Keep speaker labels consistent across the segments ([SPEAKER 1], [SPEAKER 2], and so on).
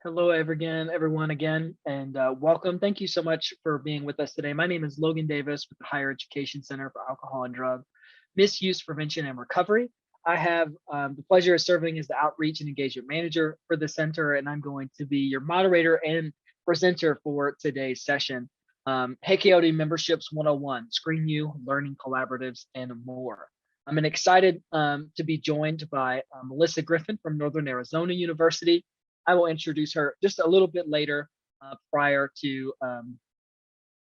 [SPEAKER 1] Hello, everyone again, and welcome. Thank you so much for being with us today. My name is Logan Davis with the Higher Education Center for Alcohol and Drug Misuse Prevention and Recovery. I have the pleasure of serving as the Outreach and Engagement Manager for the center, and I'm going to be your moderator and presenter for today's session. HECAOD Memberships 101, ScreenU, Learning Collaboratives, and more. I'm excited to be joined by Melissa Griffin from Northern Arizona University. I will introduce her just a little bit later prior to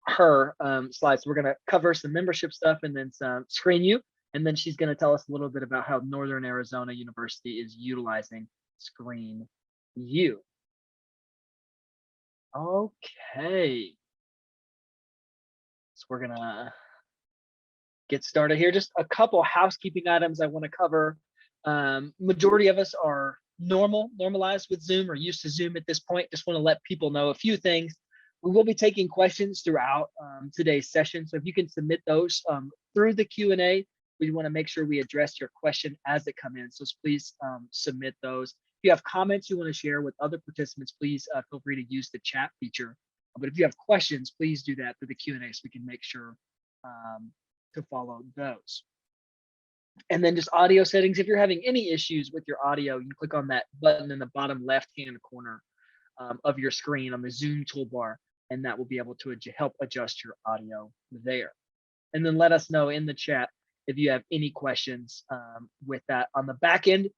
[SPEAKER 1] her slides. We're going to cover some membership stuff and then some ScreenU, and then she's going to tell us a little bit about how Northern Arizona University is utilizing ScreenU. Okay. So we're going to get started here. Just a couple housekeeping items I want to cover. Majority of us are normalized with Zoom or used to Zoom at this point. Just want to let people know a few things. We will be taking questions throughout today's session. So if you can submit those through the Q&A, we want to make sure we address your question as it come in. So please submit those. If you have comments you want to share with other participants, please feel free to use the chat feature. But if you have questions, please do that through the Q&A so we can make sure to follow those. And then just audio settings. If you're having any issues with your audio, you can click on that button in the bottom left-hand corner of your screen on the Zoom toolbar, and that will be able to help adjust your audio there. And then let us know in the chat if you have any questions with that. On the back end,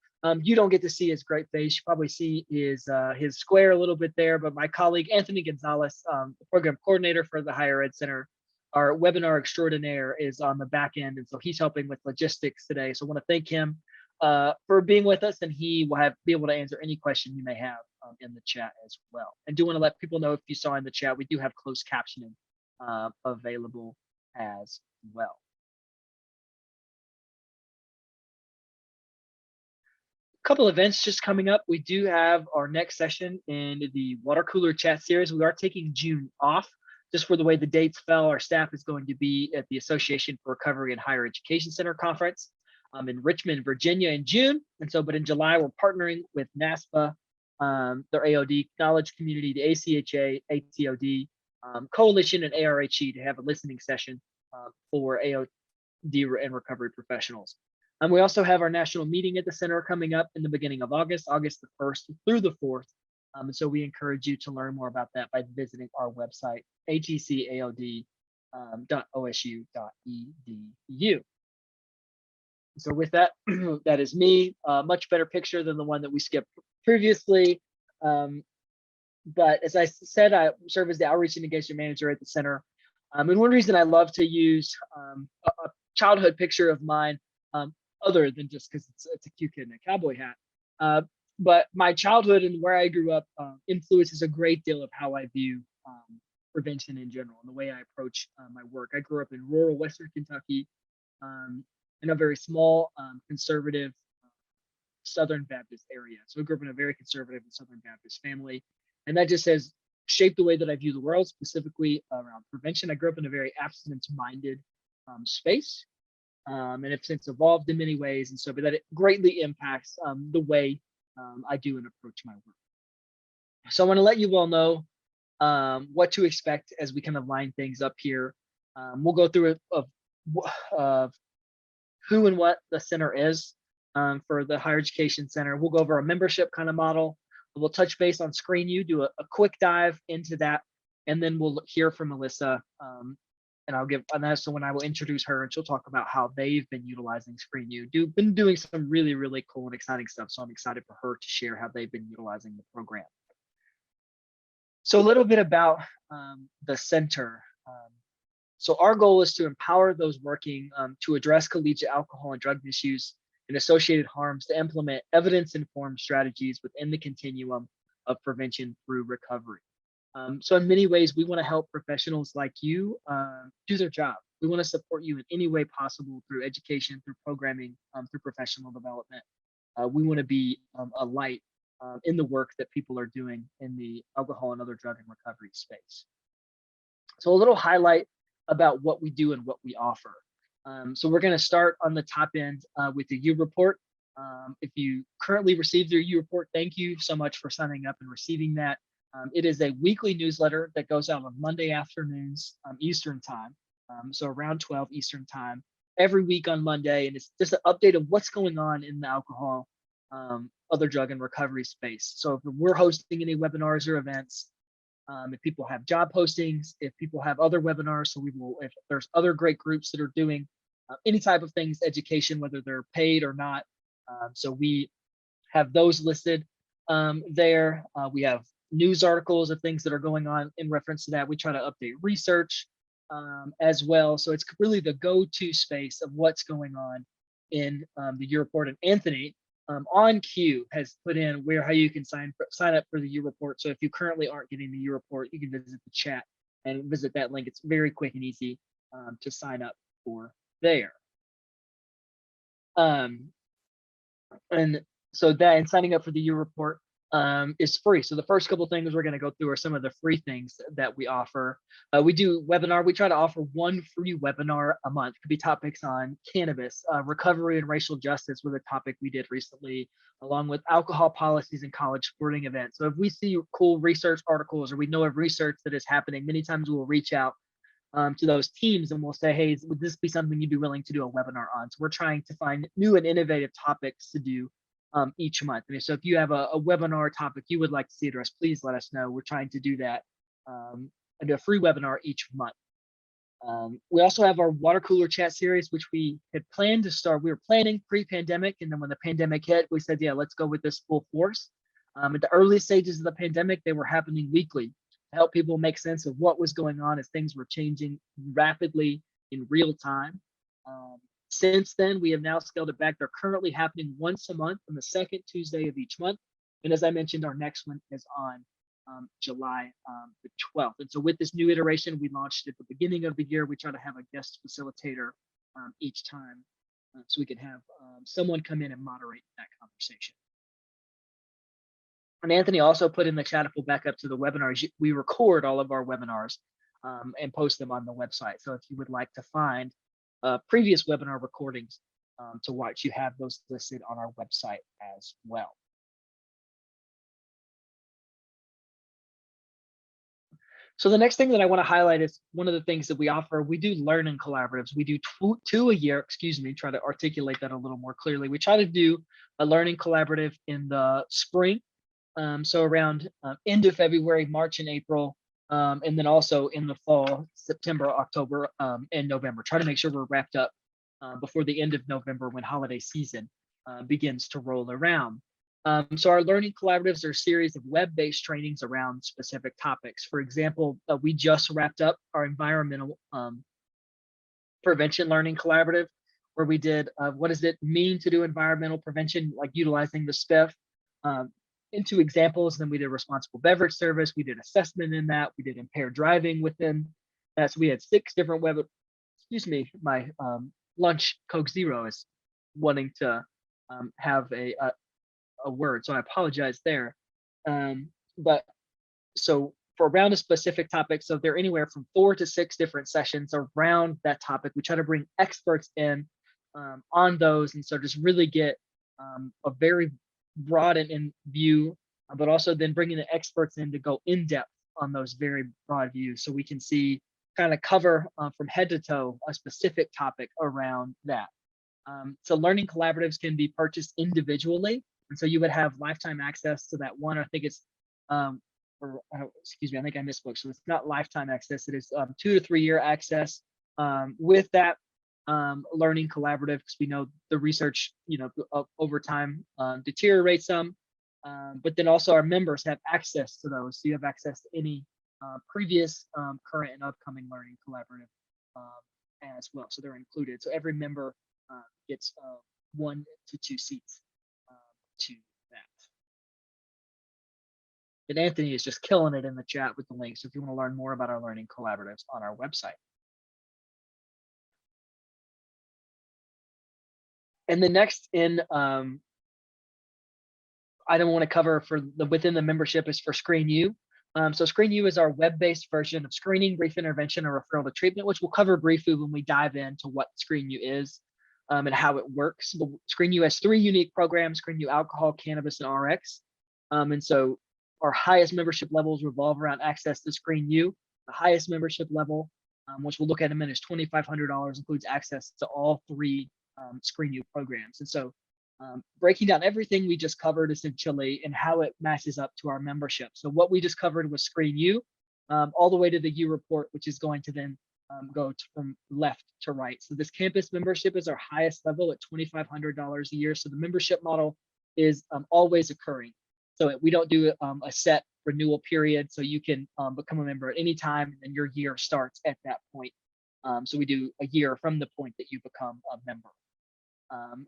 [SPEAKER 1] you don't get to see his great face. You probably see his square a little bit there, but my colleague, Anthony Gonzalez, the program coordinator for the Higher Ed Center, our webinar extraordinaire, is on the back end, and so he's helping with logistics today. So I want to thank him for being with us, and he will be able to answer any question you may have in the chat as well. And do want to let people know, if you saw in the chat, we do have closed captioning available as well. A couple events just coming up. We do have our next session in the water cooler chat series. We are taking June off. Just for the way the dates fell, our staff is going to be at the Association for Recovery and Higher Education Center Conference in Richmond, Virginia in June. And so, but in July, we're partnering with NASPA, their AOD Knowledge Community, the ACHA, ATOD, Coalition, and ARHE to have a listening session for AOD and recovery professionals. We also have our national meeting at the center coming up in the beginning of August the 1st through the 4th. And so we encourage you to learn more about that by visiting our website, hecaod.osu.edu. So with that, that is me. Much better picture than the one that we skipped previously. But as I said, I serve as the Outreach and Engagement Manager at the center. And one reason I love to use a childhood picture of mine, other than just because it's a cute kid in a cowboy hat, but my childhood and where I grew up influences a great deal of how I view prevention in general and the way I approach my work. I grew up in rural Western Kentucky in a very small, conservative Southern Baptist area. So I grew up in a very conservative and Southern Baptist family. And that just has shaped the way that I view the world, specifically around prevention. I grew up in a very abstinence-minded space. And have since evolved in many ways. And so, but that it greatly impacts the way I do and approach my work. So I want to let you all know what to expect as we kind of line things up here. We'll go through it of who and what the center is for the Higher Education Center. We'll go over a membership kind of model. We'll touch base on ScreenU, do a quick dive into that, and then we'll hear from Melissa. And that's when I will introduce her, and she'll talk about how they've been utilizing ScreenU. Been doing some really, really cool and exciting stuff. So I'm excited for her to share how they've been utilizing the program. So a little bit about the center. So our goal is to empower those working to address collegiate alcohol and drug misuse and associated harms, to implement evidence-informed strategies within the continuum of prevention through recovery. So in many ways, we want to help professionals like you do their job. We want to support you in any way possible through education, through programming, through professional development. We want to be a light in the work that people are doing in the alcohol and other drug and recovery space. So a little highlight about what we do and what we offer. So we're going to start on the top end with the U report. If you currently received your U-Report, thank you so much for signing up and receiving that. It is a weekly newsletter that goes out on Monday afternoons Eastern time, so around 12 Eastern time, every week on Monday, and it's just an update of what's going on in the alcohol, other drug and recovery space. So if we're hosting any webinars or events, if people have job postings, if people have other webinars, so we will, if there's other great groups that are doing any type of things, education, whether they're paid or not. So we have those listed there. We have news articles of things that are going on in reference to that. We try to update research as well. So it's really the go-to space of what's going on in the U-Report. And Anthony on Q has put in how you can sign up for the U-Report. So if you currently aren't getting the U-Report, you can visit the chat and visit that link. It's very quick and easy to sign up for there. And so that, and signing up for the U-Report is free. So the first couple of things we're going to go through are some of the free things that we offer. We do webinar. We try to offer one free webinar a month. It could be topics on cannabis, recovery and racial justice was a topic we did recently, along with alcohol policies and college sporting events. So if we see cool research articles or we know of research that is happening, many times we'll reach out to those teams and we'll say, hey, would this be something you'd be willing to do a webinar on? So we're trying to find new and innovative topics to do each month. And so if you have a webinar topic you would like to see addressed, please let us know. We're trying to do that and do a free webinar each month. We also have our water cooler chat series, which we had planned to start. We were planning pre-pandemic, and then when the pandemic hit, we said, yeah, let's go with this full force. At the early stages of the pandemic, they were happening weekly to help people make sense of what was going on as things were changing rapidly in real time. Since then, we have now scaled it back. They're currently happening once a month on the second Tuesday of each month. And as I mentioned, our next one is on July the 12th. And so with this new iteration, we launched at the beginning of the year. We try to have a guest facilitator each time so we can have someone come in and moderate that conversation. And Anthony also put in the chat, if we'll back up to the webinars, we record all of our webinars and post them on the website. So if you would like to find previous webinar recordings to watch, you have those listed on our website as well. So the next thing that I want to highlight is one of the things that we offer. We do learning collaboratives. We do two a year, excuse me, try to articulate that a little more clearly. We try to do a learning collaborative in the spring. So around end of February, March and April, and then also in the fall, September, October, and November. Try to make sure we're wrapped up before the end of November when holiday season begins to roll around. So our learning collaboratives are a series of web-based trainings around specific topics. For example, we just wrapped up our environmental prevention learning collaborative, where we did what does it mean to do environmental prevention, like utilizing the SPIF into examples. Then we did responsible beverage service. We did assessment in that. We did impaired driving within that. So we had 6 different excuse me, my lunch Coke Zero is wanting to have a word, so I apologize there. But so for around a specific topic, so they're anywhere from 4 to 6 different sessions around that topic. We try to bring experts in on those, and so just really get a very broad in view, but also then bringing the experts in to go in depth on those very broad views, so we can see kind of cover from head to toe a specific topic around that. So learning collaboratives can be purchased individually. And so you would have lifetime access to that one. I think it's, excuse me, I think I misspoke. So it's not lifetime access. It is 2 to 3 year access with that learning collaborative, because we know the research, over time deteriorates some. But then also our members have access to those. So you have access to any previous, current, and upcoming learning collaborative as well. So they're included. So every member gets 1 to 2 seats to that. And Anthony is just killing it in the chat with the links if you want to learn more about our learning collaboratives on our website. And the next in item I want to cover for within the membership is for ScreenU. So ScreenU is our web-based version of screening, brief intervention, or referral to treatment, which we'll cover briefly when we dive into what ScreenU is. and how it works. ScreenU has 3 unique programs: ScreenU Alcohol, Cannabis, and RX. And so our highest membership levels revolve around access to ScreenU. The highest membership level, which we'll look at in a minute, is $2,500, includes access to all 3 ScreenU programs. And so breaking down everything we just covered essentially and how it matches up to our membership. So what we just covered was ScreenU, all the way to the U report, which is going to then go from left to right. So this campus membership is our highest level at $2,500 a year. So the membership model is always occurring. So we don't do a set renewal period. So you can become a member at any time, and your year starts at that point. So we do a year from the point that you become a member.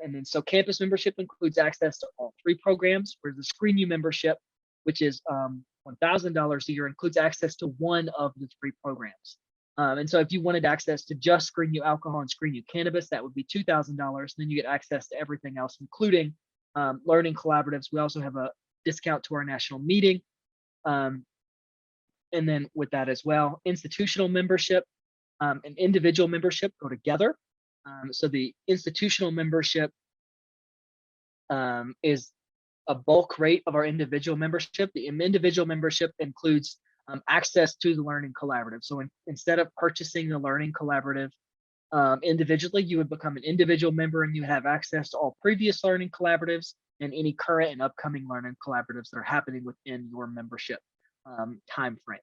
[SPEAKER 1] And then so campus membership includes access to all 3 programs, whereas the ScreenU membership, which is $1,000 a year, includes access to 1 of the 3 programs. And so if you wanted access to just ScreenU Alcohol and ScreenU Cannabis, that would be $2,000. Then you get access to everything else, including learning collaboratives. We also have a discount to our national meeting. And then with that as well, institutional membership and individual membership go together. So the institutional membership is a bulk rate of our individual membership. The individual membership includes access to the learning collaborative. So instead of purchasing the learning collaborative individually, you would become an individual member and you have access to all previous learning collaboratives and any current and upcoming learning collaboratives that are happening within your membership time frame.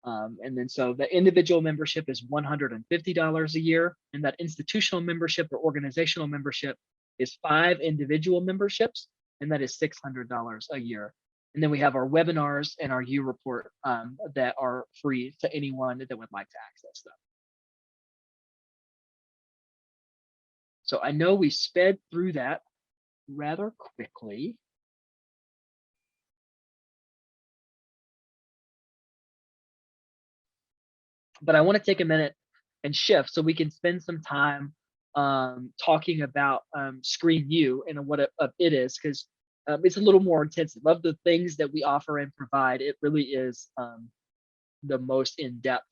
[SPEAKER 1] And then so the individual membership is $150 a year, and that institutional membership or organizational membership is 5 individual memberships, and that is $600 a year. And then we have our webinars and our U report that are free to anyone that would like to access them. So I know we sped through that rather quickly. But I want to take a minute and shift so we can spend some time talking about ScreenU and what it is, because it's a little more intensive. Of the things that we offer and provide, it really is the most in-depth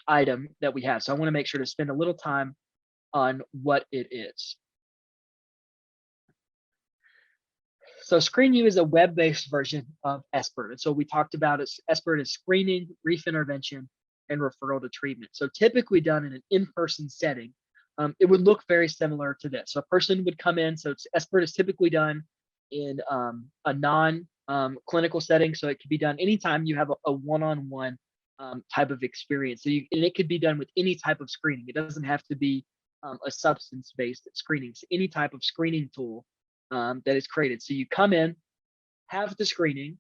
[SPEAKER 1] item that we have. So I want to make sure to spend a little time on what it is. So ScreenU is a web-based version of SBIRT. And so we talked about it. SBIRT is screening, brief intervention, and referral to treatment. So typically done in an in-person setting. It would look very similar to this. So a person would come in. So SBIRT is typically done in a non-clinical setting. So it can be done anytime you have a one-on-one type of experience. So and it could be done with any type of screening. It doesn't have to be a substance-based screening. So any type of screening tool that is created. So you come in, have the screening,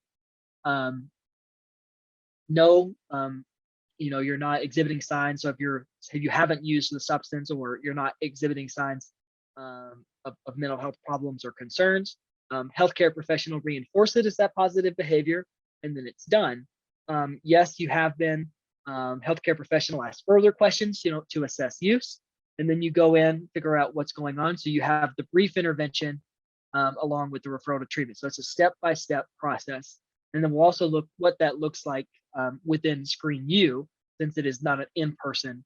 [SPEAKER 1] you're not exhibiting signs. So if you haven't used the substance or you're not exhibiting signs of mental health problems or concerns, healthcare professional reinforces that positive behavior, and then it's done. Yes, you have been healthcare professional ask further questions, to assess use, and then you go in, figure out what's going on. So you have the brief intervention along with the referral to treatment. So it's a step-by-step process. And then we'll also look what that looks like within ScreenU, since it is not an in-person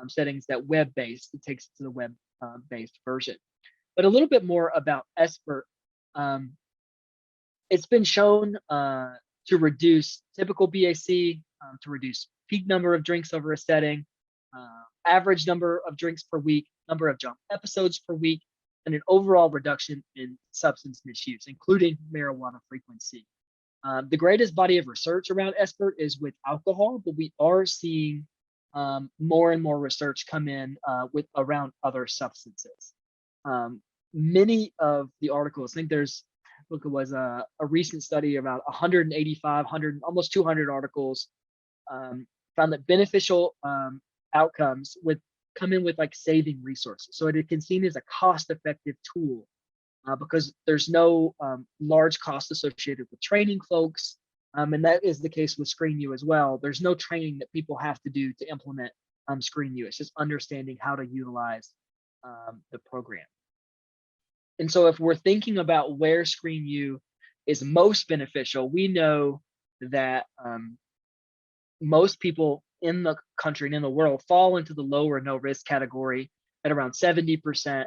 [SPEAKER 1] settings, that web-based, it takes it to the web-based version. But a little bit more about SBIRT. It's been shown to reduce typical BAC, to reduce peak number of drinks over a setting, average number of drinks per week, number of jump episodes per week, and an overall reduction in substance misuse, including marijuana frequency. The greatest body of research around SBIRT is with alcohol, but we are seeing more and more research come in with around other substances. Many of the articles, I think it was a recent study about 185, almost 200 articles, found that beneficial outcomes come in with like saving resources. So it can seen as a cost-effective tool because there's no large cost associated with training folks. And that is the case with ScreenU as well. There's no training that people have to do to implement ScreenU. It's just understanding how to utilize the program. And so if we're thinking about where ScreenU is most beneficial, we know that most people in the country and in the world fall into the low or no risk category. at around 70%.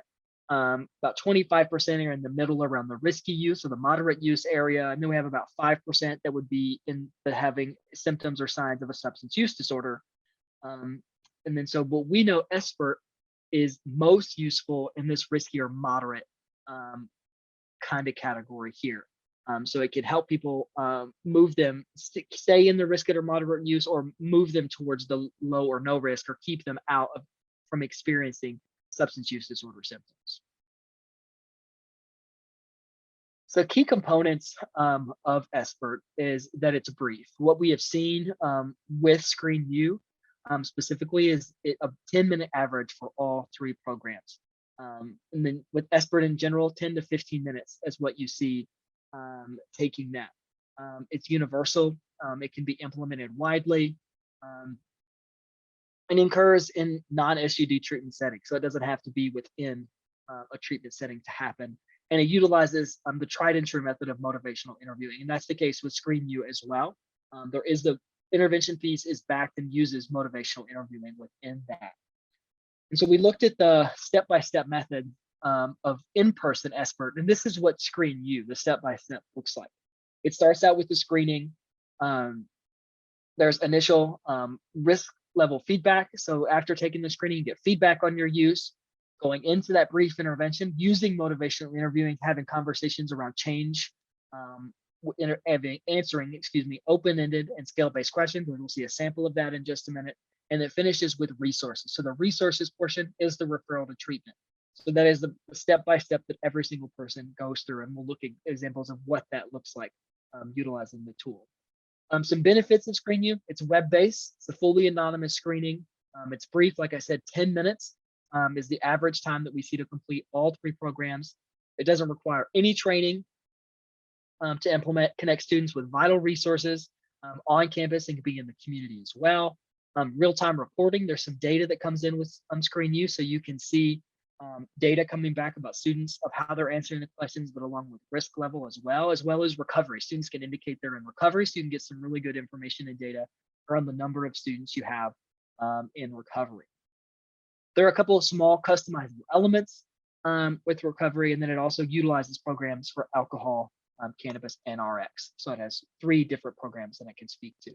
[SPEAKER 1] About 25% are in the middle around the risky use or the moderate use area. And then we have about 5% that would be in the having symptoms or signs of a substance use disorder. And then so what we know SBIRT is most useful in this risky or moderate kind of category here. So it could help people move them, stay in the risk or moderate use, or move them towards the low or no risk, or keep them out of from experiencing substance use disorder symptoms. So key components of SBIRT is that it's brief. What we have seen with ScreenU specifically is a 10-minute average for all 3 programs. And then with SBIRT in general, 10 to 15 minutes is what you see taking that. It's universal. It can be implemented widely. And occurs in non-SUD treatment settings. So it doesn't have to be within a treatment setting to happen. And it utilizes the tried and true method of motivational interviewing. And that's the case with ScreenU as well. There is the intervention piece is backed and uses motivational interviewing within that. And so we looked at the step-by-step method of in-person SBIRT, and this is what ScreenU, the step-by-step, looks like. It starts out with the screening. There's initial risk level feedback. So after taking the screening, you get feedback on your use. Going into that brief intervention, using motivational interviewing, having conversations around change, answering, open-ended and scale-based questions. We'll see a sample of that in just a minute. And it finishes with resources. So the resources portion is the referral to treatment. So that is the step-by-step that every single person goes through, and we'll look at examples of what that looks like utilizing the tool. Some benefits of ScreenU: it's web-based, it's a fully anonymous screening. It's brief, like I said, 10 minutes is the average time that we see to complete all 3 programs. It doesn't require any training to implement, connect students with vital resources on campus and can be in the community as well. Real-time reporting, there's some data that comes in with ScreenU, so you can see data coming back about students of how they're answering the questions, but along with risk level as well as recovery. Students can indicate they're in recovery, so you can get some really good information and data around the number of students you have in recovery. There are a couple of small customizable elements with recovery, and then it also utilizes programs for alcohol, cannabis, and RX. So it has 3 different programs that I can speak to.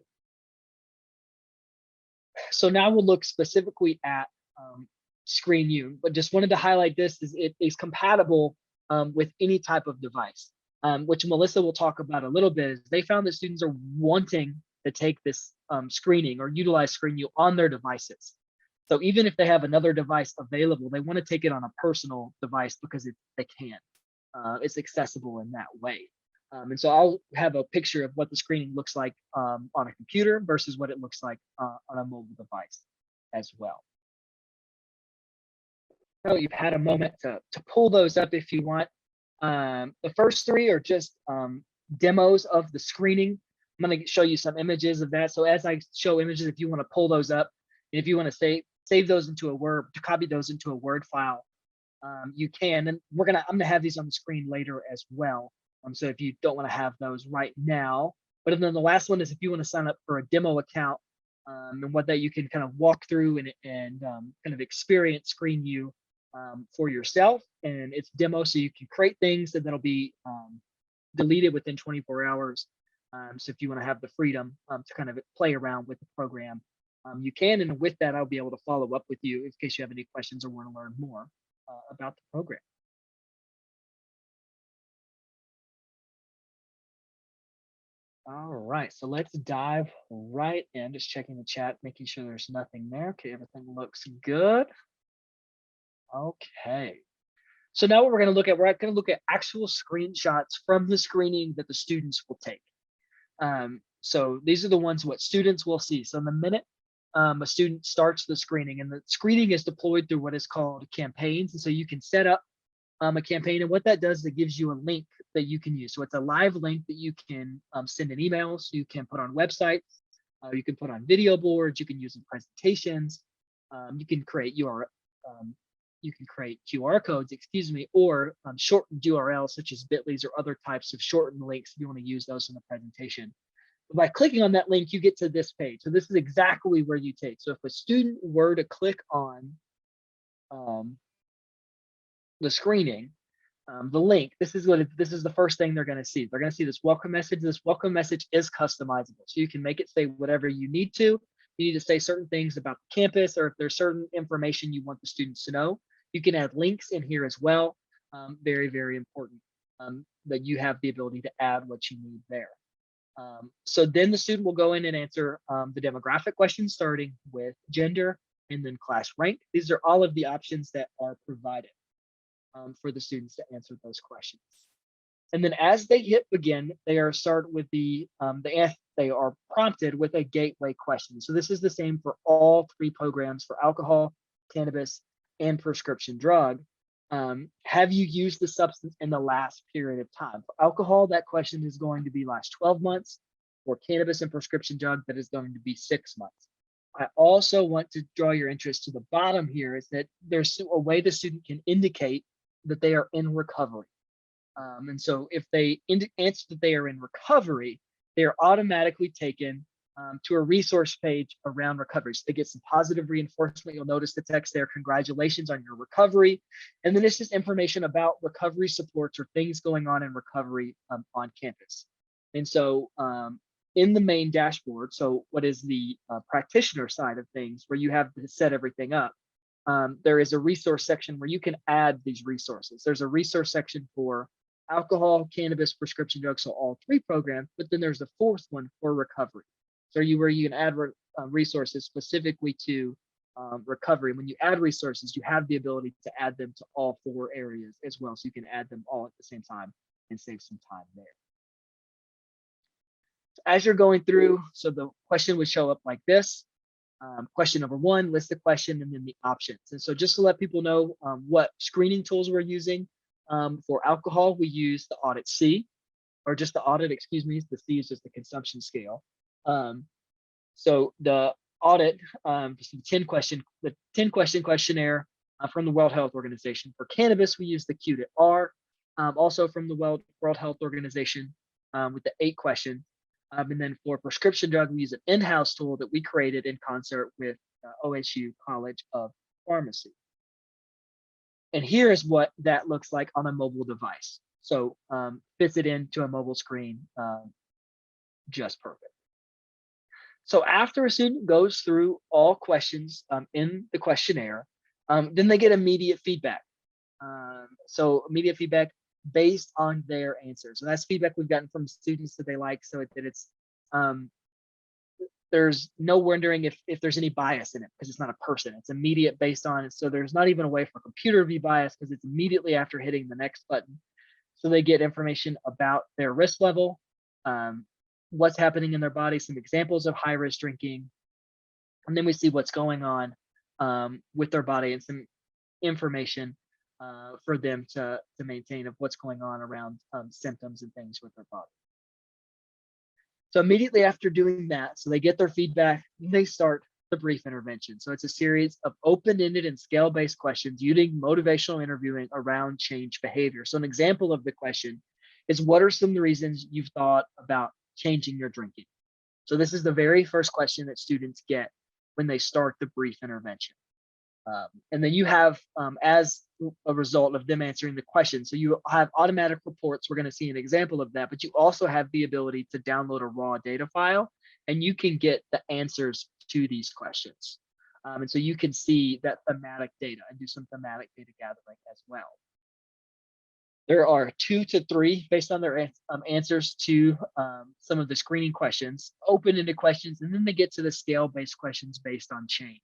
[SPEAKER 1] So now we'll look specifically at ScreenU, but just wanted to highlight this is it is compatible with any type of device, which Melissa will talk about a little bit. Is they found that students are wanting to take this screening or utilize ScreenU on their devices. So even if they have another device available, they want to take it on a personal device because they can. It's accessible in that way. And so I'll have a picture of what the screening looks like on a computer versus what it looks like on a mobile device as well. So you've had a moment to pull those up if you want. The first 3 are just demos of the screening. I'm going to show you some images of that. So as I show images, if you want to pull those up, and if you want to save those into a Word, to copy those into a Word file, you can. And I'm gonna have these on the screen later as well. So if you don't want to have those right now, but then the last one is if you want to sign up for a demo account, and what that you can kind of walk through and kind of experience ScreenU for yourself, and it's demo, so you can create things and that'll be deleted within 24 hours. So if you want to have the freedom to kind of play around with the program, you can. And with that, I'll be able to follow up with you in case you have any questions or want to learn more about the program. All right, so let's dive right in. Just checking the chat, making sure there's nothing there. Okay, everything looks good. Okay, so now what we're going to look at actual screenshots from the screening that the students will take. So these are the ones what students will see. So in the minute a student starts the screening, and the screening is deployed through what is called campaigns. And so you can set up a campaign, and what that does is it gives you a link that you can use. So it's a live link that you can send in emails, you can put on websites, you can put on video boards, you can use in presentations, you can create QR codes, or shortened URLs such as bit.lys or other types of shortened links if you want to use those in the presentation. But by clicking on that link, you get to this page. So this is exactly where you take. So if a student were to click on the screening, the link, this is the first thing they're going to see. They're going to see this welcome message. This welcome message is customizable, so you can make it say whatever you need to. You need to say certain things about the campus, or if there's certain information you want the students to know, you can add links in here as well. Very, very important that you have the ability to add what you need there. So then the student will go in and answer the demographic questions, starting with gender and then class rank. These are all of the options that are provided for the students to answer those questions. And then as they hit begin, they are they are prompted with a gateway question. So this is the same for all three programs, for alcohol, cannabis, and prescription drug. Have you used the substance in the last period of time? For alcohol, that question is going to be last 12 months. For cannabis and prescription drug, that is going to be 6 months. I also want to draw your interest to the bottom here, is that there's a way the student can indicate that they are in recovery. And so if they answer that they are in recovery, they are automatically taken to a resource page around recovery. So they get some positive reinforcement. You'll notice the text there, congratulations on your recovery. And then it's just information about recovery supports or things going on in recovery on campus. And so in the main dashboard, so what is the practitioner side of things, where you have to set everything up, there is a resource section where you can add these resources. There's a resource section for alcohol, cannabis, prescription drugs, so all three programs, but then there's a fourth one for recovery. So where you can add resources specifically to recovery. When you add resources, you have the ability to add them to all four areas as well. So you can add them all at the same time and save some time there. So as you're going through, so the question would show up like this. Question number one, list the question and then the options. And so just to let people know what screening tools we're using, for alcohol, we use the audit C, or just the audit, excuse me, the C is just the consumption scale. So the audit, just the 10 question questionnaire from the World Health Organization. For cannabis, we use the Q to R, also from the World Health Organization with the 8 questions. And then for prescription drug, we use an in-house tool that we created in concert with OSU College of Pharmacy. And here is what that looks like on a mobile device. So fits it into a mobile screen just perfect. So after a student goes through all questions in the questionnaire, then they get immediate feedback. So immediate feedback based on their answers. And that's feedback we've gotten from students that they like, so that it's there's no wondering if there's any bias in it, because it's not a person. It's immediate based on it. So there's not even a way for a computer to be biased, because it's immediately after hitting the next button. So they get information about their risk level, what's happening in their body, some examples of high risk drinking, and then we see what's going on with their body and some information for them to maintain of what's going on around symptoms and things with their body. So immediately after doing that, so they get their feedback, and they start the brief intervention. So it's a series of open-ended and scale-based questions using motivational interviewing around change behavior. So an example of the question is, what are some of the reasons you've thought about changing your drinking? So this is the very first question that students get when they start the brief intervention. And then you have, as a result of them answering the question, so you have automatic reports. We're going to see an example of that, but you also have the ability to download a raw data file, and you can get the answers to these questions. And so you can see that thematic data and do some thematic data gathering as well. There are 2 to 3 based on their answers to some of the screening questions, open-ended questions, and then they get to the scale-based questions based on change.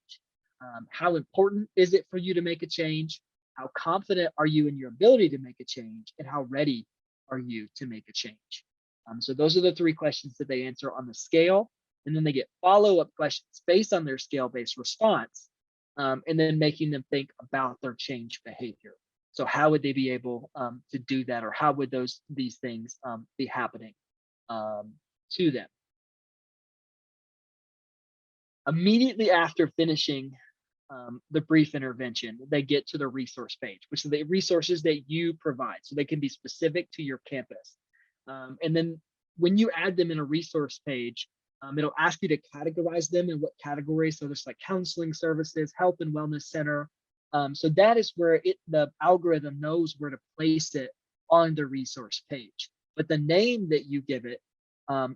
[SPEAKER 1] How important is it for you to make a change? How confident are you in your ability to make a change? And how ready are you to make a change? So those are the 3 questions that they answer on the scale. And then they get follow-up questions based on their scale-based response, and then making them think about their change behavior. So how would they be able to do that, or how would these things be happening to them? Immediately after finishing the brief intervention, they get to the resource page, which are the resources that you provide. So they can be specific to your campus. And then when you add them in a resource page, it'll ask you to categorize them in what categories. So there's like counseling services, health and wellness center, So that is where the algorithm knows where to place it on the resource page. But the name that you give it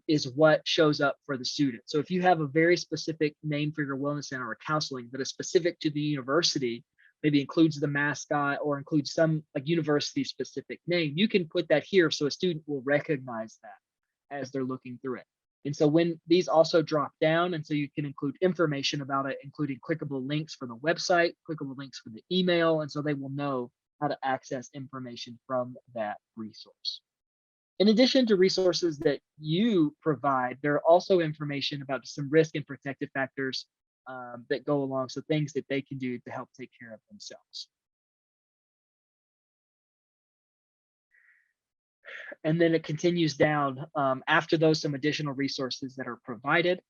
[SPEAKER 1] is what shows up for the student. So if you have a very specific name for your wellness center or counseling that is specific to the university, maybe includes the mascot or includes some like university specific name, you can put that here so a student will recognize that as they're looking through it. And so when these also drop down, and so you can include information about it, including clickable links for the website, clickable links for the email, and so they will know how to access information from that resource. In addition to resources that you provide, there are also information about some risk and protective factors that go along, so things that they can do to help take care of themselves. And then it continues down after those, some additional resources that are provided.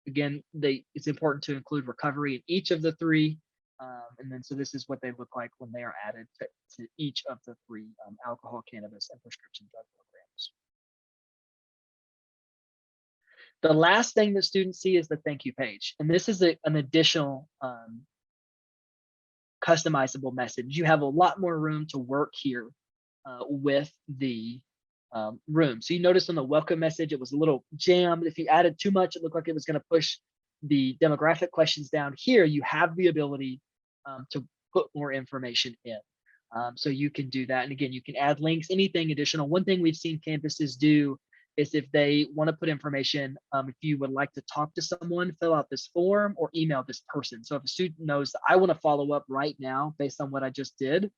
[SPEAKER 1] Again, it's important to include recovery in each of the three. And then so this is what they look like when they are added to each of the three alcohol, cannabis, and prescription drug programs. The last thing that students see is the thank you page. And this is an additional customizable message. You have a lot more room to work here with the room. So you notice on the welcome message, it was a little jammed. If you added too much, it looked like it was going to push the demographic questions down. Here, you have the ability to put more information in. So you can do that. And again, you can add links, anything additional. One thing we've seen campuses do is if they want to put information, if you would like to talk to someone, fill out this form or email this person. So if a student knows that I want to follow up right now based on what I just did,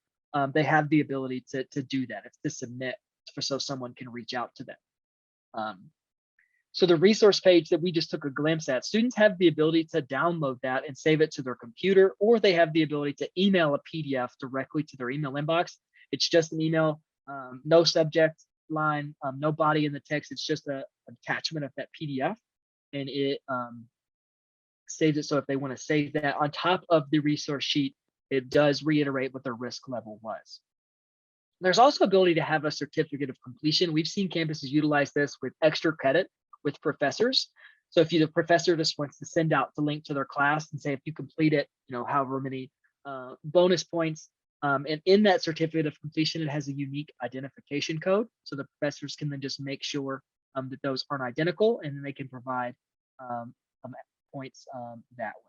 [SPEAKER 1] they have the ability to do that. It's to submit so someone can reach out to them. So the resource page that we just took a glimpse at, students have the ability to download that and save it to their computer, or they have the ability to email a PDF directly to their email inbox. It's just an email, no subject line, no body in the text. It's just an attachment of that PDF, and it saves it. So if they want to save that on top of the resource sheet, it does reiterate what their risk level was. There's also ability to have a certificate of completion. We've seen campuses utilize this with extra credit with professors. So if the professor just wants to send out the link to their class and say, if you complete it, however many bonus points, and in that certificate of completion, it has a unique identification code. So the professors can then just make sure that those aren't identical, and then they can provide points that way.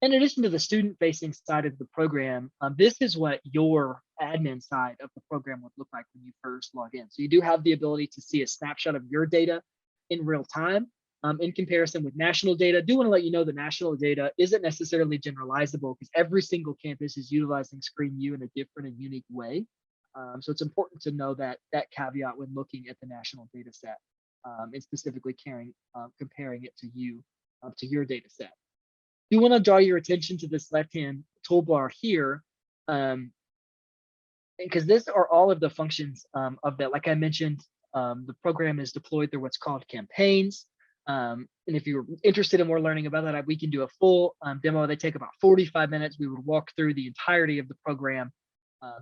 [SPEAKER 1] In addition to the student-facing side of the program, this is what your admin side of the program would look like when you first log in. So you do have the ability to see a snapshot of your data in real time in comparison with national data. I do want to let you know the national data isn't necessarily generalizable because every single campus is utilizing ScreenU in a different and unique way. So it's important to know that caveat when looking at the national data set and specifically comparing it to your data set. You want to draw your attention to this left-hand toolbar here, because these are all of the functions of that. Like I mentioned, the program is deployed through what's called campaigns. And if you're interested in more learning about that, we can do a full demo. They take about 45 minutes. We would walk through the entirety of the program.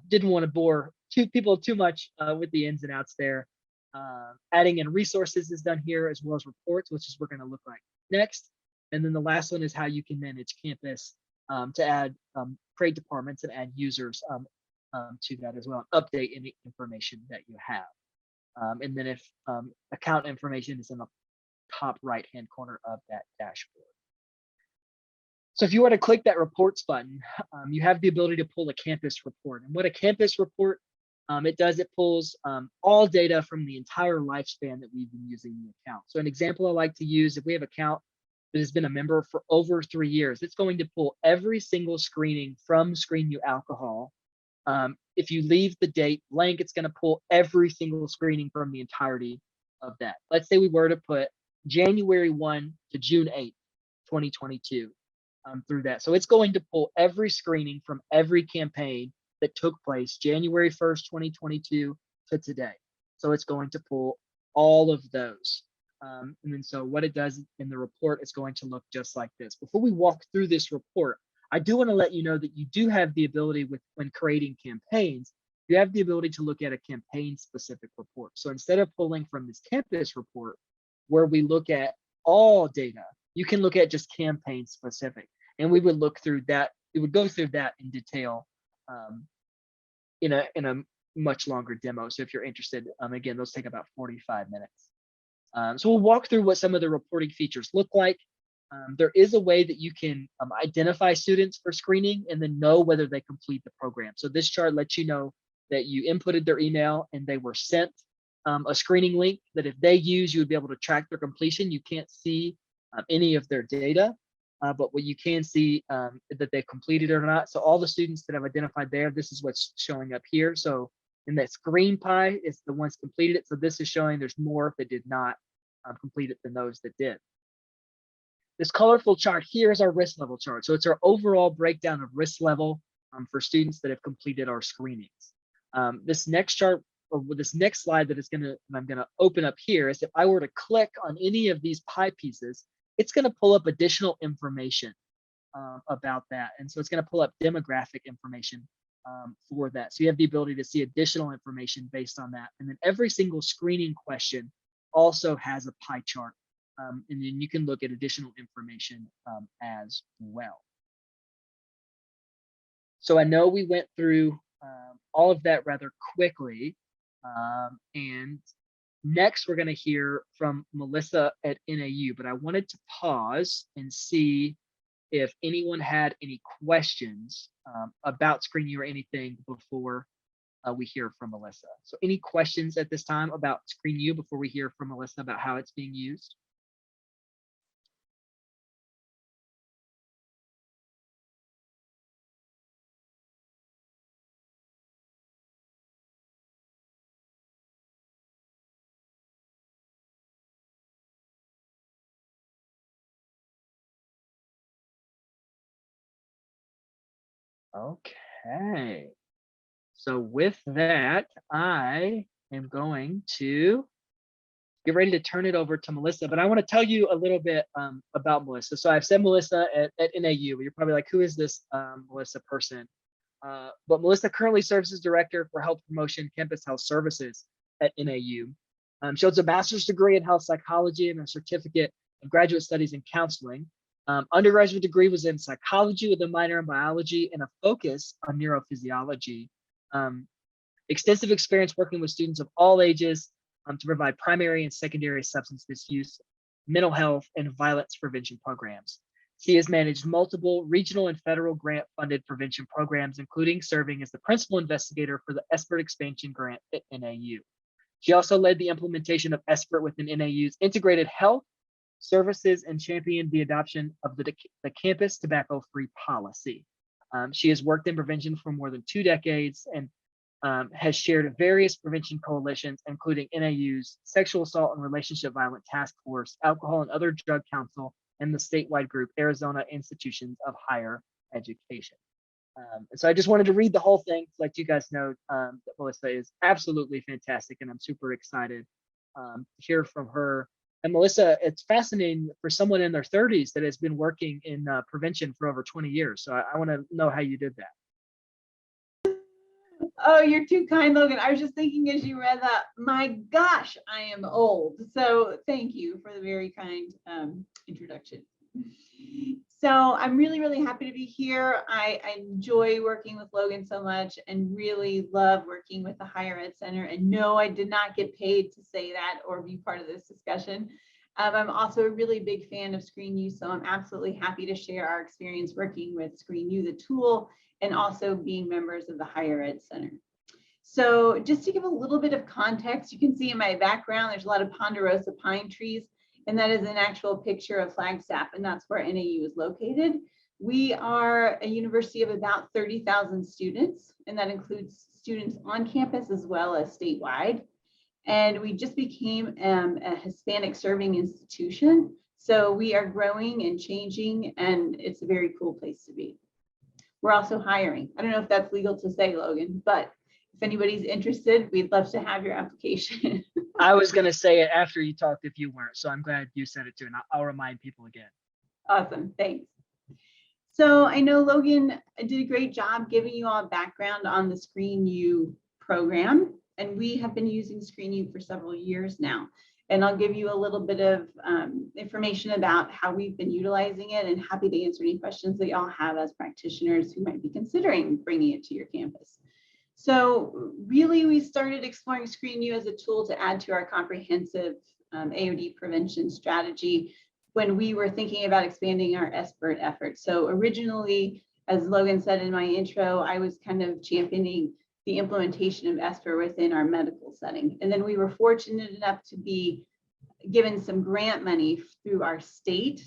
[SPEAKER 1] Didn't want to bore people too much with the ins and outs there. Adding in resources is done here, as well as reports, which is what we're going to look like next. And then the last one is how you can manage campus to add, create departments and add users to that as well, and update any information that you have. And then if account information is in the top right-hand corner of that dashboard. So if you were to click that reports button, you have the ability to pull a campus report. And what a campus report it does, it pulls all data from the entire lifespan that we've been using the account. So an example I like to use, if we have an account that has been a member for over 3 years, it's going to pull every single screening from ScreenU Alcohol. If you leave the date blank, it's going to pull every single screening from the entirety of that. Let's say we were to put January 1 to June 8th, 2022 through that. So it's going to pull every screening from every campaign that took place January 1st, 2022 to today. So it's going to pull all of those. And then so what it does in the report is going to look just like this. Before we walk through this report, I do want to let you know that you do have the ability when creating campaigns, you have the ability to look at a campaign specific report. So instead of pulling from this campus report where we look at all data You can look at just campaign specific, and we would look through that. We would go through that in detail in a much longer demo. So if you're interested, again, those take about 45 minutes. So we'll walk through what some of the reporting features look like. There is a way that you can identify students for screening and then know whether they complete the program. So this chart lets you know that you inputted their email and they were sent a screening link that if they use, you would be able to track their completion. You can't see any of their data, but what you can see that they've completed or not. So all the students that I've identified there, this is what's showing up here. So in that green pie, it's the ones completed it. So this is showing there's more that did not complete it than those that did. This colorful chart here is our risk level chart. So it's our overall breakdown of risk level for students that have completed our screenings. This next chart, or this next slide that I'm gonna open up here, is if I were to click on any of these pie pieces, it's gonna pull up additional information about that. And so it's gonna pull up demographic information for that. So you have the ability to see additional information based on that. And then every single screening question also has a pie chart. And then you can look at additional information as well. So I know we went through all of that rather quickly. And next we're going to hear from Melissa at NAU, but I wanted to pause and see if anyone had any questions about ScreenU or anything before we hear from Melissa. So any questions at this time about ScreenU before we hear from Melissa about how it's being used? Okay. So with that, I am going to get ready to turn it over to Melissa, but I want to tell you a little bit about Melissa. So I've said Melissa at NAU, you're probably like, who is this Melissa person? But Melissa currently serves as Director for Health Promotion Campus Health Services at NAU. She holds a master's degree in health psychology and a certificate in graduate studies in counseling. Undergraduate degree was in psychology with a minor in biology and a focus on neurophysiology. Extensive experience working with students of all ages to provide primary and secondary substance misuse, mental health, and violence prevention programs. She has managed multiple regional and federal grant-funded prevention programs, including serving as the principal investigator for the SBIRT expansion grant at NAU. She also led the implementation of SBIRT within NAU's integrated health services and championed the adoption of the campus tobacco-free policy. She has worked in prevention for more than 2 decades and has chaired various prevention coalitions, including NAU's Sexual Assault and Relationship Violence Task Force, Alcohol and Other Drug Council, and the statewide group, Arizona Institutions of Higher Education. And so I just wanted to read the whole thing to let you guys know that Melissa is absolutely fantastic, and I'm super excited to hear from her. And Melissa, it's fascinating for someone in their 30s that has been working in prevention for over 20 years. So I want to know how you did that.
[SPEAKER 2] Oh, you're too kind, Logan. I was just thinking as you read that, my gosh, I am old. So thank you for the very kind introduction. So I'm really, really happy to be here. I enjoy working with Logan so much and really love working with the Higher Ed Center. And no, I did not get paid to say that or be part of this discussion. I'm also a really big fan of ScreenU, so I'm absolutely happy to share our experience working with ScreenU, the tool, and also being members of the Higher Ed Center. So just to give a little bit of context, you can see in my background, there's a lot of ponderosa pine trees, and that is an actual picture of Flagstaff, and that's where NAU is located. We are a university of about 30,000 students, and that includes students on campus as well as statewide. And we just became a Hispanic serving institution. So we are growing and changing, and it's a very cool place to be. We're also hiring. I don't know if that's legal to say, Logan, but if anybody's interested, we'd love to have your application.
[SPEAKER 1] I was going to say it after you talked if you weren't, so I'm glad you said it too, and I'll remind people again.
[SPEAKER 2] Awesome, thanks. So I know Logan did a great job giving you all a background on the ScreenU program And we have been using ScreenU for several years now. And I'll give you a little bit of information about how we've been utilizing it, and happy to answer any questions that y'all have as practitioners who might be considering bringing it to your campus. So really, we started exploring ScreenU as a tool to add to our comprehensive AOD prevention strategy when we were thinking about expanding our SBIRT efforts. So originally, as Logan said in my intro, I was kind of championing the implementation of SBIRT within our medical setting. And then we were fortunate enough to be given some grant money through our state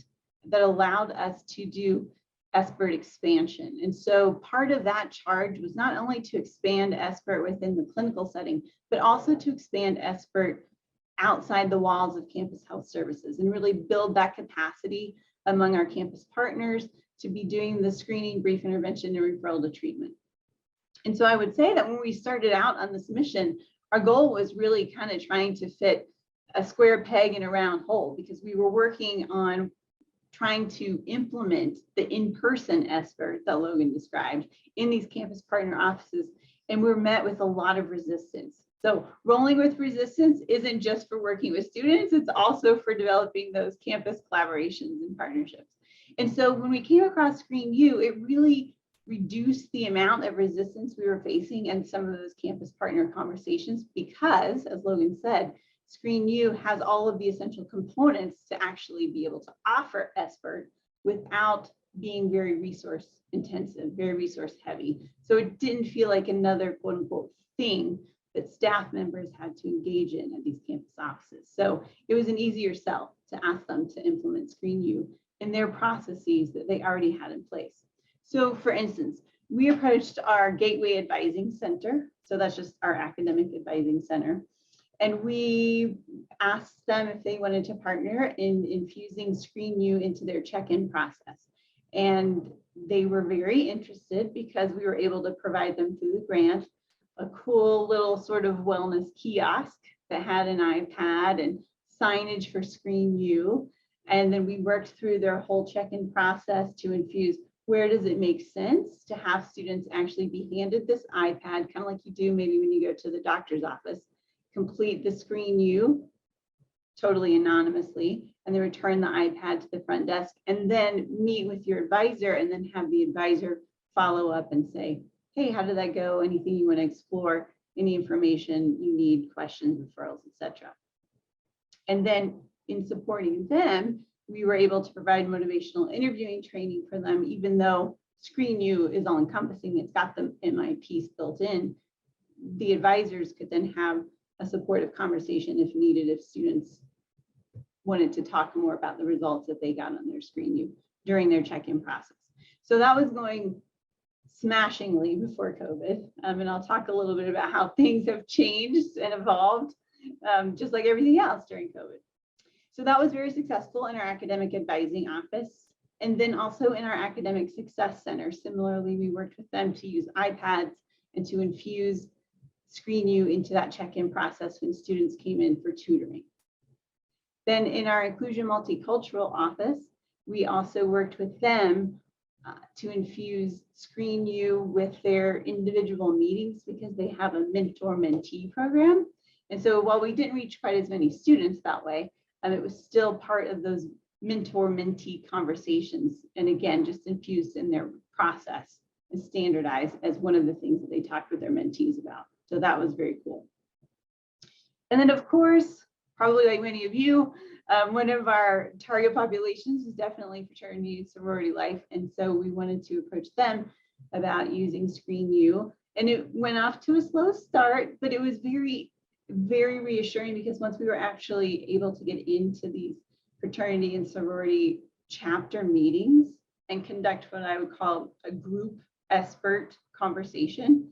[SPEAKER 2] that allowed us to do SBIRT expansion. And so part of that charge was not only to expand SBIRT within the clinical setting, but also to expand SBIRT outside the walls of campus health services and really build that capacity among our campus partners to be doing the screening, brief intervention, and referral to treatment. And so I would say that when we started out on this mission, our goal was really kind of trying to fit a square peg in a round hole, because we were working on trying to implement the in-person SBIRT that Logan described in these campus partner offices, and we were met with a lot of resistance. So rolling with resistance isn't just for working with students, it's also for developing those campus collaborations and partnerships. And so when we came across ScreenU, it really reduced the amount of resistance we were facing in some of those campus partner conversations, because, as Logan said, ScreenU has all of the essential components to actually be able to offer SBIRT without being very resource intensive, very resource heavy. So it didn't feel like another quote unquote thing that staff members had to engage in at these campus offices. So it was an easier sell to ask them to implement ScreenU in their processes that they already had in place. So for instance, we approached our Gateway Advising Center. So that's just our academic advising center. And we asked them if they wanted to partner in infusing ScreenU into their check-in process. And they were very interested because we were able to provide them through the grant a cool little sort of wellness kiosk that had an iPad and signage for ScreenU. And then we worked through their whole check-in process to infuse where does it make sense to have students actually be handed this iPad, kind of like you do maybe when you go to the doctor's office, complete the ScreenU totally anonymously, and then return the iPad to the front desk, and then meet with your advisor, and then have the advisor follow up and say, hey, how did that go? Anything you want to explore, any information you need, questions, referrals, etc. And then in supporting them, we were able to provide motivational interviewing training for them, even though ScreenU is all encompassing, it's got the MI piece built in. The advisors could then have a supportive conversation if needed, if students wanted to talk more about the results that they got on their ScreenU during their check-in process. So that was going smashingly before COVID. And I'll talk a little bit about how things have changed and evolved, just like everything else during COVID. So that was very successful in our academic advising office. And then also in our academic success center. Similarly, we worked with them to use iPads and to infuse ScreenU into that check-in process when students came in for tutoring. Then in our inclusion multicultural office, we also worked with them to infuse ScreenU with their individual meetings, because they have a mentor-mentee program. And so while we didn't reach quite as many students that way, it was still part of those mentor-mentee conversations. And again, just infused in their process and standardized as one of the things that they talked with their mentees about. So that was very cool. And then of course, probably like many of you, one of our target populations is definitely fraternity and sorority life. And so we wanted to approach them about using ScreenU. And it went off to a slow start, but it was very, very reassuring, because once we were actually able to get into these fraternity and sorority chapter meetings and conduct what I would call a group SBIRT conversation,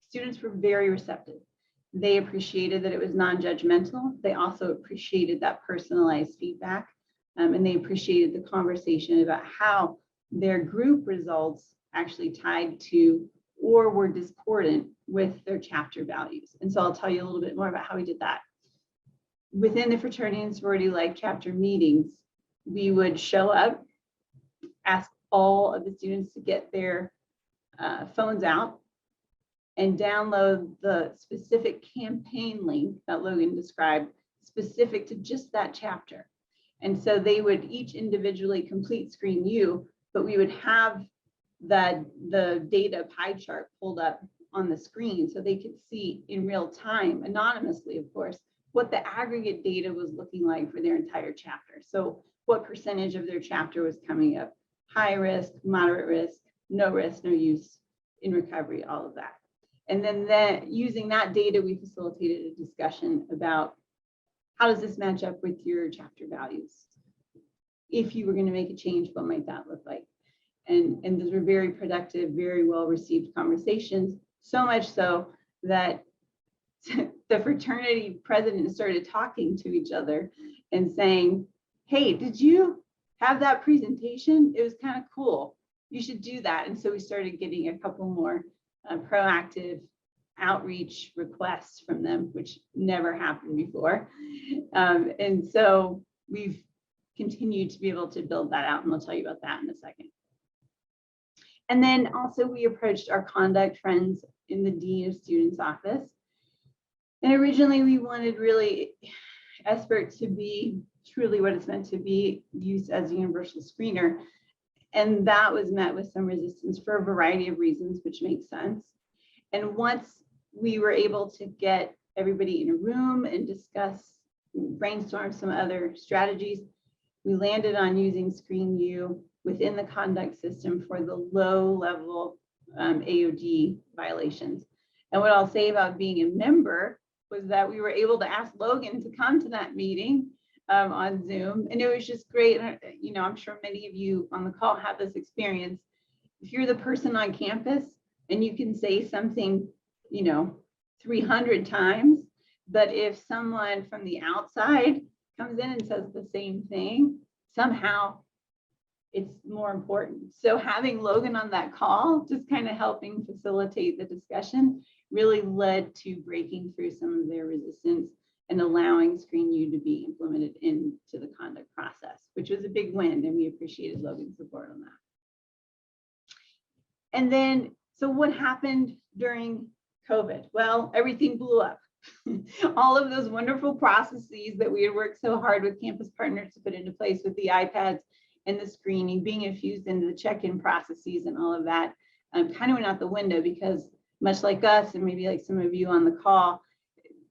[SPEAKER 2] students were very receptive. They appreciated that it was non-judgmental. They also appreciated that personalized feedback, and they appreciated the conversation about how their group results actually tied to or were discordant with their chapter values. And so I'll tell you a little bit more about how we did that. Within the fraternity and sorority life chapter meetings, we would show up, ask all of the students to get their phones out, and download the specific campaign link that Logan described, specific to just that chapter. And so they would each individually complete ScreenU, but we would have the data pie chart pulled up on the screen so they could see in real time, anonymously, of course, what the aggregate data was looking like for their entire chapter. So what percentage of their chapter was coming up, high risk, moderate risk, no use, in recovery, all of that. And then using that data, we facilitated a discussion about how does this match up with your chapter values? If you were going to make a change, what might that look like? And those were very productive, very well received conversations, so much so that the fraternity presidents started talking to each other and saying, hey, did you have that presentation? It was kind of cool. You should do that. And so we started getting a couple more proactive outreach requests from them, which never happened before. And so we've continued to be able to build that out, and we'll tell you about that in a second. And then also we approached our conduct friends in the Dean of Students office. And originally we wanted really SBIRT to be truly what it's meant to be, used as a universal screener. And that was met with some resistance for a variety of reasons, which makes sense. And once we were able to get everybody in a room and discuss, brainstorm some other strategies, we landed on using ScreenU within the conduct system for the low level AOD violations. And what I'll say about being a member was that we were able to ask Logan to come to that meeting on Zoom. And it was just great. And, you know, I'm sure many of you on the call have this experience. If you're the person on campus and you can say something, you know, 300 times, but if someone from the outside comes in and says the same thing, somehow it's more important. So having Logan on that call, just kind of helping facilitate the discussion, really led to breaking through some of their resistance and allowing ScreenU to be implemented into the conduct process, which was a big win, and we appreciated Logan's support on that. And then, so what happened during COVID? Well, everything blew up. All of those wonderful processes that we had worked so hard with campus partners to put into place with the iPads and the screening being infused into the check-in processes and all of that kind of went out the window, because much like us and maybe like some of you on the call,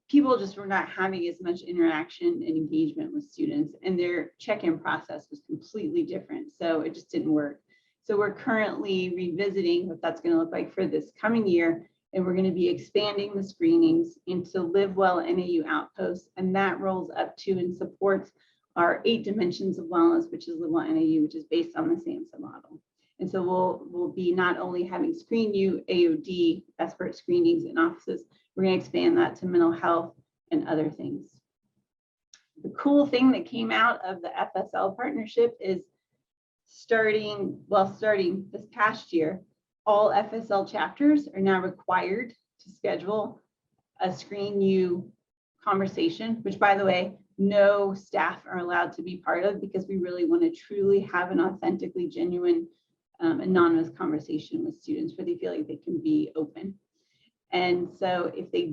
[SPEAKER 2] people just were not having as much interaction and engagement with students, and their check-in process was completely different. So it just didn't work. So we're currently revisiting what that's going to look like for this coming year. And we're going to be expanding the screenings into Live Well NAU Outposts. And that rolls up to and supports our 8 dimensions of wellness, which is Live Well NAU, which is based on the SAMHSA model. And so we'll be not only having ScreenU, AOD, SBIRT screenings in offices, we're going to expand that to mental health and other things. The cool thing that came out of the FSL partnership is starting this past year, all FSL chapters are now required to schedule a ScreenU conversation, which, by the way, no staff are allowed to be part of, because we really want to truly have an authentically genuine, anonymous conversation with students where they feel like they can be open. And so if they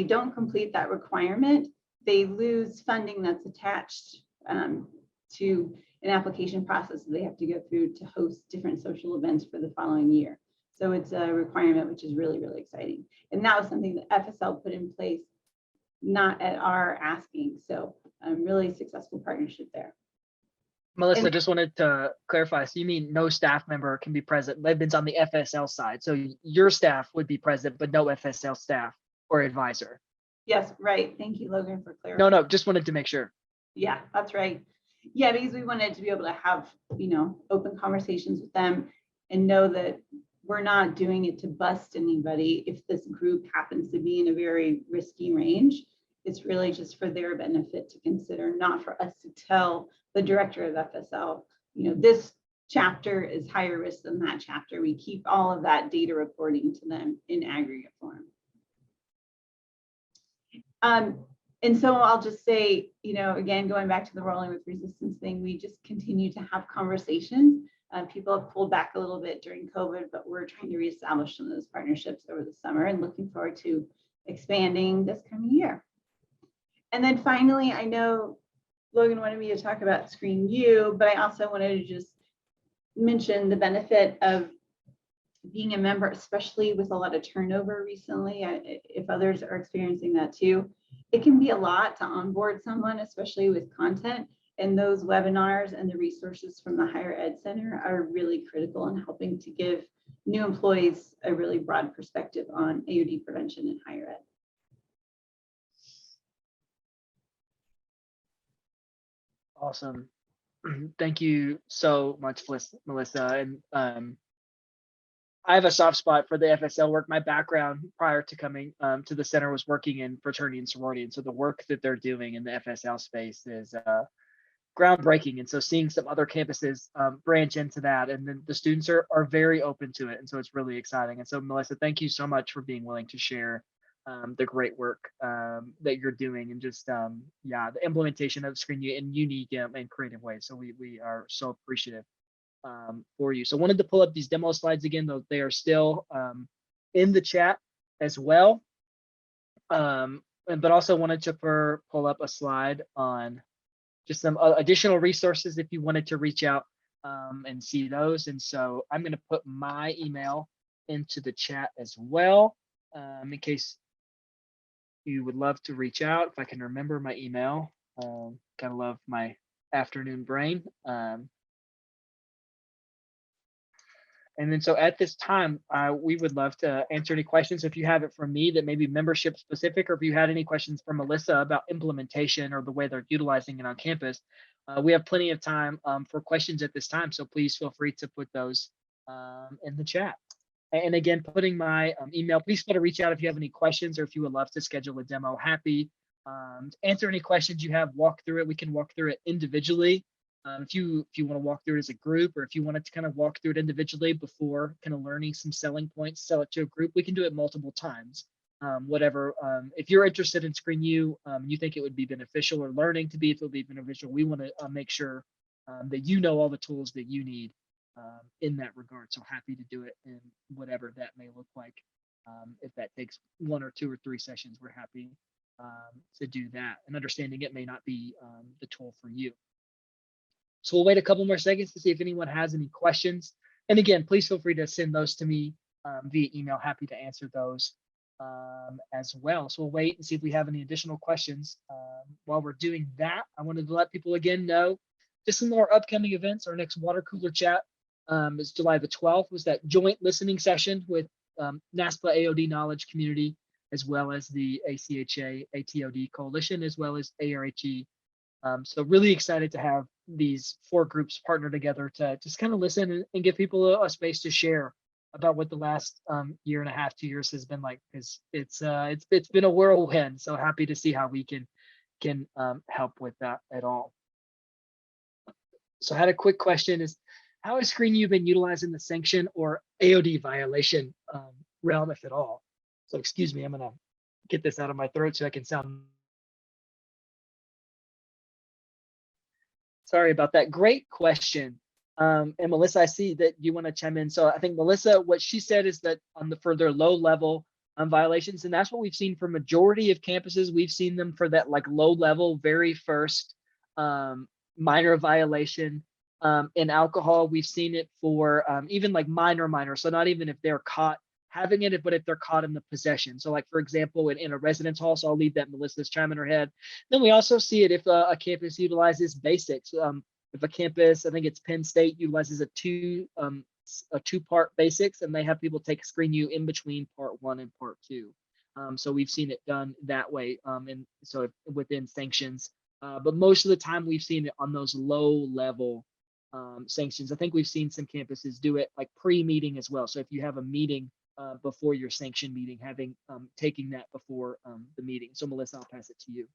[SPEAKER 2] don't complete that requirement, they lose funding that's attached to an application process that they have to go through to host different social events for the following year. So it's a requirement, which is really, really exciting. And that was something that FSL put in place, not at our asking. So really successful partnership there.
[SPEAKER 1] Melissa, just wanted to clarify. So you mean no staff member can be present? Lebanon's on the FSL side. So your staff would be present, but no FSL staff or advisor.
[SPEAKER 2] Yes, right. Thank you, Logan, for clarifying.
[SPEAKER 1] No, just wanted to make sure.
[SPEAKER 2] Yeah, that's right. Yeah, because we wanted to be able to have, you know, open conversations with them and know that we're not doing it to bust anybody. If this group happens to be in a very risky range, it's really just for their benefit to consider, not for us to tell the director of FSL, you know, this chapter is higher risk than that chapter. We keep all of that data reporting to them in aggregate form. And so I'll just say, you know, again, going back to the rolling with resistance thing, we just continue to have conversations People have pulled back a little bit during COVID, but we're trying to reestablish some of those partnerships over the summer and looking forward to expanding this coming year. And then finally, I know Logan wanted me to talk about ScreenU, but I also wanted to just mention the benefit of being a member, especially with a lot of turnover recently. If others are experiencing that too, it can be a lot to onboard someone, especially with content. And those webinars and the resources from the Higher Ed Center are really critical in helping to give new employees a really broad perspective on AOD prevention in higher ed.
[SPEAKER 1] Awesome. Thank you so much, Melissa. And I have a soft spot for the FSL work. My background prior to coming to the center was working in fraternity and sorority. And so the work that they're doing in the FSL space is groundbreaking. And so seeing some other campuses branch into that, and then the students are very open to it. And so it's really exciting. And so Melissa, thank you so much for being willing to share the great work that you're doing, and just yeah, the implementation of ScreenU in unique and creative ways. So we are so appreciative for you. So wanted to pull up these demo slides again, though they are still in the chat as well. But also wanted to pull up a slide on just some additional resources if you wanted to reach out and see those. And so I'm going to put my email into the chat as well, in case you would love to reach out. If I can remember my email, kind of love my afternoon brain. And then so at this time, we would love to answer any questions if you have it from me that may be membership specific, or if you had any questions from Melissa about implementation or the way they're utilizing it on campus. We have plenty of time for questions at this time, so please feel free to put those in the chat. And again, putting my email, please feel free to reach out if you have any questions, or if you would love to schedule a demo. Happy to answer any questions you have, walk through it. We can walk through it individually. If you want to walk through it as a group, or if you wanted to kind of walk through it individually before kind of learning some selling points, sell it to a group, we can do it multiple times. Whatever, if you're interested in ScreenU, you think it would be beneficial, or learning to be if it would be beneficial, we want to make sure that you know all the tools that you need in that regard. So happy to do it in whatever that may look like. If that takes 1 or 2 or 3 sessions, we're happy to do that, and understanding it may not be the tool for you. So we'll wait a couple more seconds to see if anyone has any questions. And again, please feel free to send those to me via email. Happy to answer those as well. So we'll wait and see if we have any additional questions. While we're doing that, I wanted to let people again know just some more upcoming events. Our next water cooler chat is July the 12th, was that joint listening session with NASPA AOD Knowledge Community, as well as the ACHA ATOD Coalition, as well as ARHE. So really excited to have these 4 groups partner together to just kind of listen and give people a space to share about what the last 1.5 years, 2 years has been like, because it's been a whirlwind. So happy to see how we can help with that at all. So I had a quick question: is how has ScreenU been utilized in the sanction or AOD violation realm, if at all? So excuse me, I'm gonna get this out of my throat so I can sound. Sorry about that. Great question. And Melissa, I see that you want to chime in. So I think Melissa, what she said is that on the further low level violations, and that's what we've seen for majority of campuses. We've seen them for that like low level, very first minor violation. In alcohol, we've seen it for even like minor. So not even if they're caught having it, but if they're caught in the possession. So like, for example, in a residence hall, so I'll leave that Melissa's chime in her head. Then we also see it if a campus utilizes basics. If a campus, I think it's Penn State, utilizes a two-part basics, and they have people take ScreenU in between part 1 and part 2. So we've seen it done that way, and so within sanctions. But most of the time we've seen it on those low-level sanctions. I think we've seen some campuses do it like pre-meeting as well. So if you have a meeting before your sanction meeting, having taking that before the meeting. So Melissa, I'll pass it to you.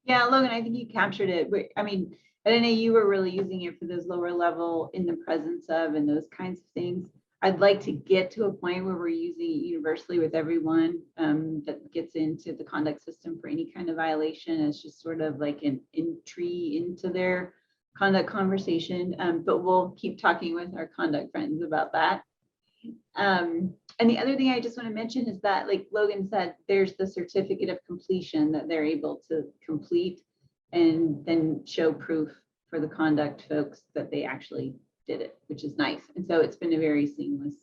[SPEAKER 2] Yeah, Logan, I think you captured it. I mean, at NAU, we're really using it for those lower level in the presence of and those kinds of things. I'd like to get to a point where we're using it universally with everyone that gets into the conduct system for any kind of violation. It's just sort of like an entry into their conduct conversation, but we'll keep talking with our conduct friends about that. And the other thing I just want to mention is that, like Logan said, there's the certificate of completion that they're able to complete and then show proof for the conduct folks that they actually did it, which is nice. And so it's been a very seamless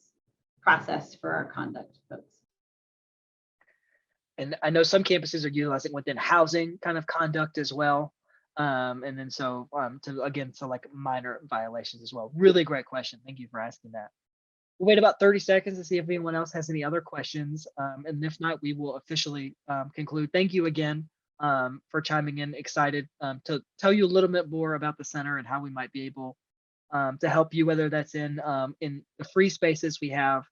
[SPEAKER 2] process for our conduct folks.
[SPEAKER 1] And I know some campuses are utilizing within housing kind of conduct as well. And then so to like minor violations as well. Really great question. Thank you for asking that. We'll wait about 30 seconds to see if anyone else has any other questions. And if not, we will officially conclude. Thank you again for chiming in. Excited to tell you a little bit more about the center and how we might be able to help you, whether that's in the free spaces we have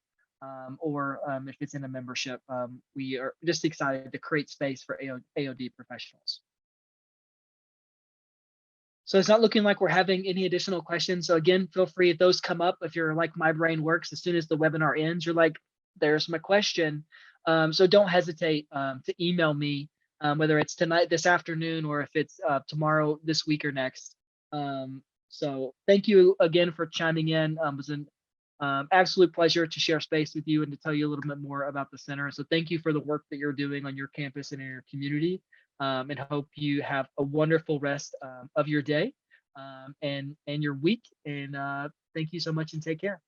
[SPEAKER 1] or if it's in a membership. We are just excited to create space for AOD professionals. So it's not looking like we're having any additional questions. So again, feel free if those come up, if you're like my brain works, as soon as the webinar ends, you're like, there's my question. So don't hesitate to email me, whether it's tonight, this afternoon, or if it's tomorrow, this week or next. So thank you again for chiming in. It was an absolute pleasure to share space with you and to tell you a little bit more about the center. So thank you for the work that you're doing on your campus and in your community. And hope you have a wonderful rest of your day and your week. And thank you so much and take care.